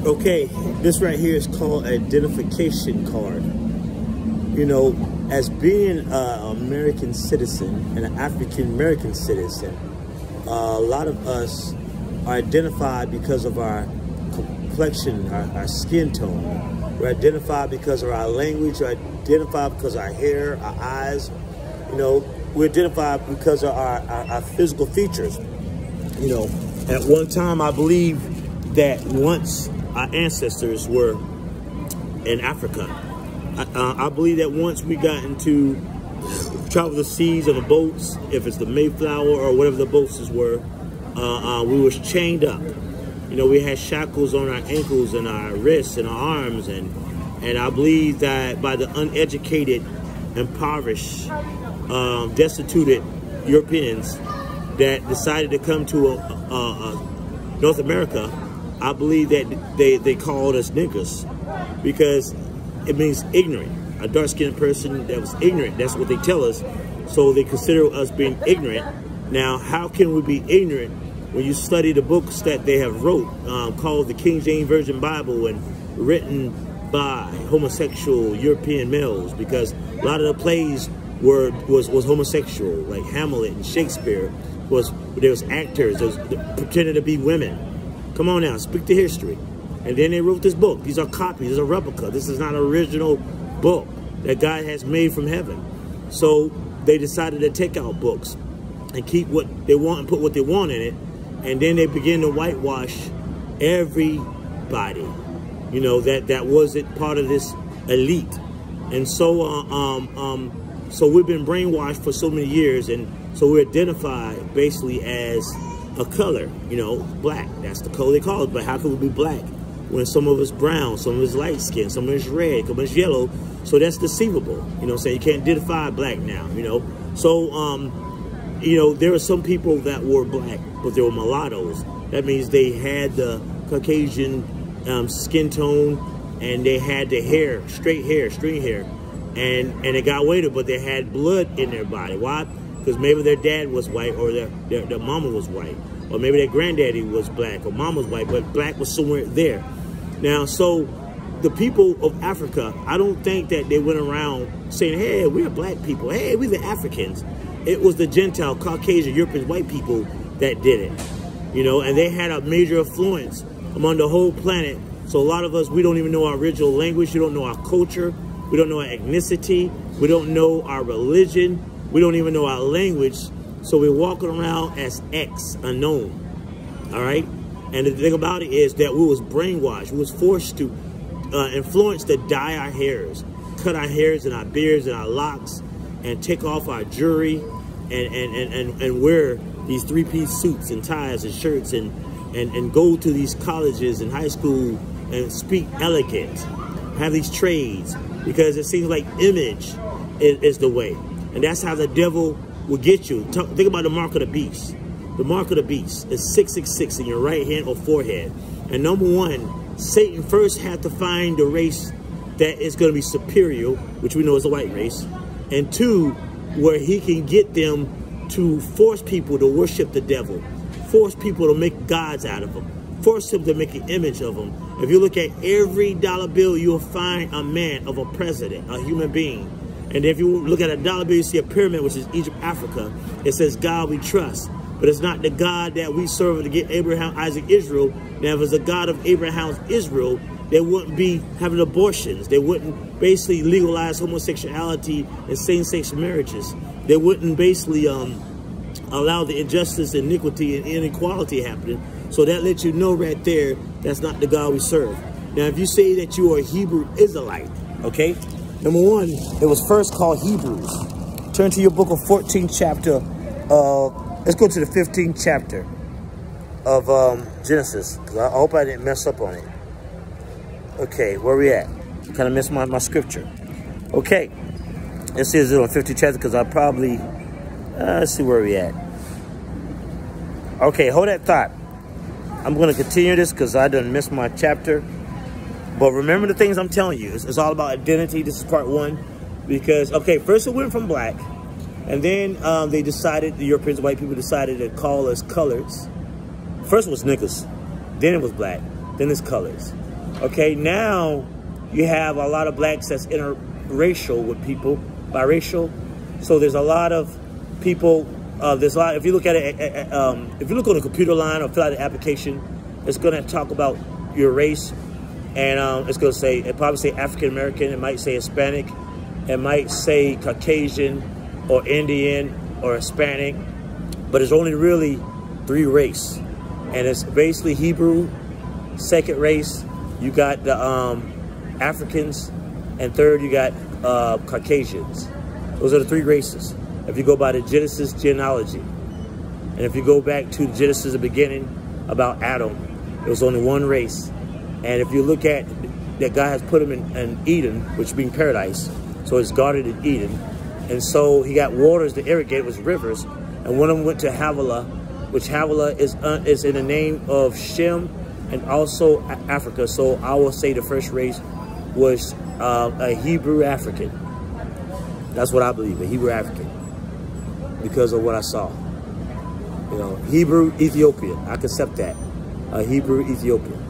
Okay, this right here is called identification card. You know, as being an American citizen and an African American citizen, a lot of us are identified because of our complexion, our skin tone. We're identified because of our language. We're identified because of our hair, our eyes. You know, we're identified because of our physical features. You know, at one time, I believe that once our ancestors were in Africa. I believe that once we got into travel the seas on the boats, if it's the Mayflower or whatever the boats were, we was chained up. You know, we had shackles on our ankles and our wrists and our arms, and I believe that by the uneducated, impoverished, destituted Europeans that decided to come to North America, I believe that they called us niggers because it means ignorant. A dark-skinned person that was ignorant, that's what they tell us. So they consider us being ignorant. Now, how can we be ignorant when you study the books that they have wrote, called the King James Version Bible, and written by homosexual European males? Because a lot of the plays was homosexual, like Hamlet and Shakespeare. There was actors that pretended to be women. Come on now, speak to history. And then they wrote this book. These are copies, this is a replica. This is not an original book that God has made from heaven. So they decided to take out books and keep what they want and put what they want in it. And then they begin to whitewash everybody, you know, that wasn't part of this elite. And so, so we've been brainwashed for so many years, and so we're identified basically as a color, you know, black. That's the color they call it. But how can we be black when some of us brown, some of us light skin, some of us red, some of us yellow? So that's deceivable. You know what I'm saying? You can't identify black now, you know. So, you know, there are some people that were black, but they were mulattoes. That means they had the Caucasian skin tone, and they had the hair, straight hair, string hair, and it got weighted, but they had blood in their body. Why? Because maybe their dad was white, or their mama was white, or maybe their granddaddy was black, or mom was white, but black was somewhere there. Now, so the people of Africa, I don't think that they went around saying, hey, we're black people, hey, we're the Africans. It was the Gentile, Caucasian, European, white people that did it, you know, and they had a major influence among the whole planet. So a lot of us, we don't even know our original language, we don't know our culture, we don't know our ethnicity, we don't know our religion, we don't even know our language, so we're walking around as X, unknown, all right? And the thing about it is that we was brainwashed. We was forced to, influenced to dye our hairs, cut our hairs and our beards and our locks, and take off our jewelry, and wear these three-piece suits and ties and shirts, and go to these colleges and high school and speak elegant, have these trades, because it seems like image is the way. And that's how the devil will get you. Think about the mark of the beast. The mark of the beast is 666 in your right hand or forehead. And number one, Satan first had to find the race that is going to be superior, which we know is the white race. And two, where he can get them to force people to worship the devil, force people to make gods out of them, force them to make an image of them. If you look at every dollar bill, you'll find a man of a president, a human being. And if you look at a dollar bill, you see a pyramid, which is Egypt, Africa. It says, God we trust. But it's not the God that we serve to get Abraham, Isaac, Israel. Now, if it's a God of Abraham's Israel, they wouldn't be having abortions. They wouldn't basically legalize homosexuality and same-sex marriages. They wouldn't basically allow the injustice, iniquity, and inequality happening. So that lets you know right there, that's not the God we serve. Now, if you say that you are a Hebrew Israelite, okay? Number one, it was first called Hebrews. Turn to your book of 14th chapter. Let's go to the 15th chapter of Genesis. I hope I didn't mess up on it. Okay, where we at? Kind of missed my scripture. Okay, let's see, is it on 15th chapter? Because I probably, let's see where we at. Okay, hold that thought. I'm going to continue this because I done missed my chapter. But remember the things I'm telling you. It's all about identity. This is part one. Because, okay, first it went from black. And then they decided, the Europeans, white people decided to call us colors. First it was niggas. Then it was black. Then it's colors. Okay, now you have a lot of blacks that's interracial with people, biracial. So there's a lot of people. There's a lot. If you look at it, if you look on the computer line or fill out the application, it's going to talk about your race, and it's going to say, it probably say African American. It might say Hispanic. It might say Caucasian or Indian or Hispanic. But it's only really 3 race, and it's basically Hebrew. Second race, you got the Africans, and third you got Caucasians. Those are the 3 races. If you go by the Genesis genealogy, and if you go back to Genesis, the beginning about Adam, there was only 1 race. And if you look at that, God has put him in Eden, which means paradise, so it's guarded in Eden. And so he got waters to irrigate, it was rivers, and one of them went to Havilah, which Havilah is in the name of Shem and also Africa. So I will say the first race was a Hebrew African. That's what I believe, a Hebrew African, because of what I saw. You know, Hebrew Ethiopian, I can accept that. A Hebrew Ethiopian.